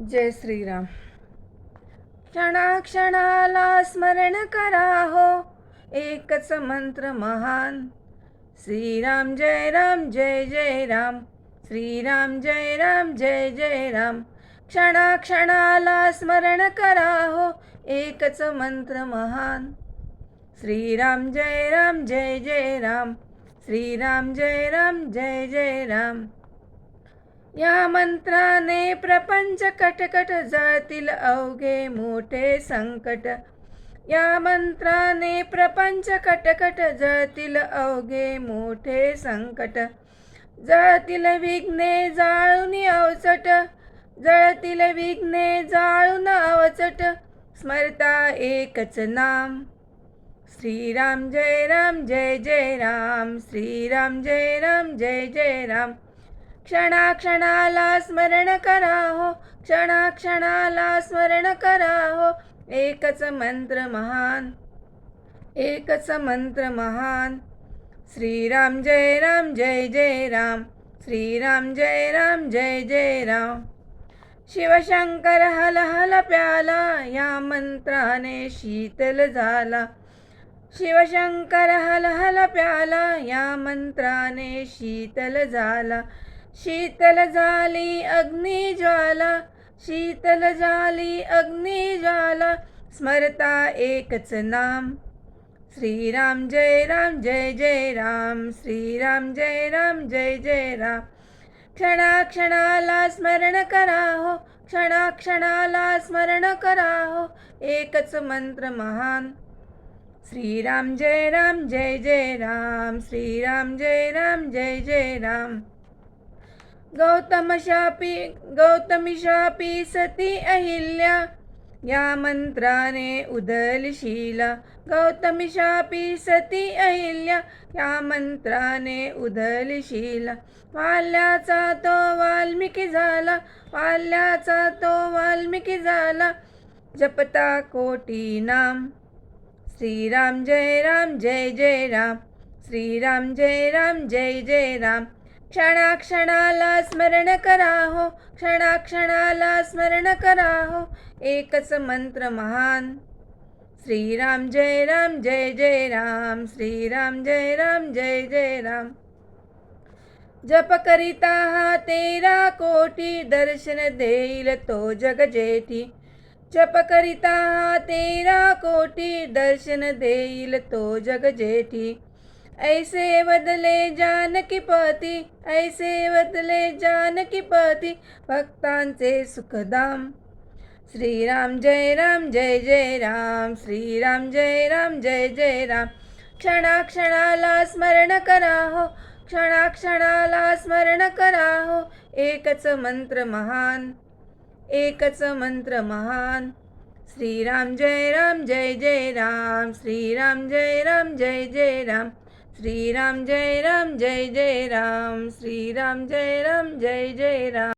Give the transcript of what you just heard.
जय श्रीराम. क्षणाक्षणाला स्मरण करा हो, एकच मंत्र महान. श्रीराम जय राम जय जय राम. श्रीराम जय राम जय जय राम. क्षणाक्षणाला स्मरण करा हो, एकच मंत्र महान. श्रीराम जय राम जय जय राम. श्रीराम जय राम जय जय राम. या मंत्राने प्रपंच कटकट जळतील अवघे मोठे संकट. या मंत्राने प्रपंच कटकट जळतील अवघे मोठे संकट. जळतील विघ्ने जाळून अवचट. जळतील विघ्ने जाळून अवचट. स्मरता एकच नाम. श्रीराम जय राम जय जय राम. श्रीराम जय राम जय जय राम. क्षणाक्षणाला स्मरण करा हो, क्षणाक्षणाला स्मरण करा हो, एकच मंत्र महान. एकच मंत्र महान. श्रीराम जय राम जय जय राम. श्रीराम जय राम जय जय राम. शिवशंकर हल हल प्याला, या मंत्राने शीतल झाला. शिवशंकर हल हल प्याला, या मंत्राने शीतल झाला. शीतल झाली अग्निज्वाला. शीतल झाली अग्निज्वाला. स्मरता एकच नाम. श्रीराम जय राम जय जय राम. श्रीराम जय राम जय जय राम. क्षणाक्षणाला स्मरण करा हो, क्षणाक्षणाला स्मरण करा हो, एकच मंत्र महान. श्रीराम जय राम जय जय राम. श्रीराम जय राम जय जय राम. गौतमी शापी सती अहिल्या, या मंत्राने उदली शीला. गौतमी शापी सती अहिल्या, या मंत्राने उदली शीला. वाल्याचा तो वाल्मिकी झाला. वाल्याचा तो वाल्मिकी झाला. जपता कोटी नाम. श्रीराम जय राम जय जय राम. श्रीराम जय राम जय जय राम. क्षणाक्षणाला स्मरण करा हो, क्षणाक्षणाला स्मरण करा हो, एकच मंत्र महान. श्रीराम जय राम जय जय राम. श्रीराम जय राम जय जय राम. जप करिता हा 13 कोटी, दर्शन देईल तो जग जेठी. जप करिता हा 13 कोटी, दर्शन देईल तो जग जेठी. ऐसे बदले जानकी पती. ऐसे बदले जानकी पती, भक्तांचे सुखधाम. श्रीराम जय राम जय जय राम. श्रीराम जय राम जय जय राम. क्षणाक्षणाला स्मरण करा हो, क्षणाक्षणाला स्मरण करा हो, एकच मंत्र महान. एकच मंत्र महान. श्रीराम जय राम जय जय राम. श्रीराम जय राम जय जय राम. श्रीराम जय राम जय जय राम. श्रीराम जय राम जय जय राम.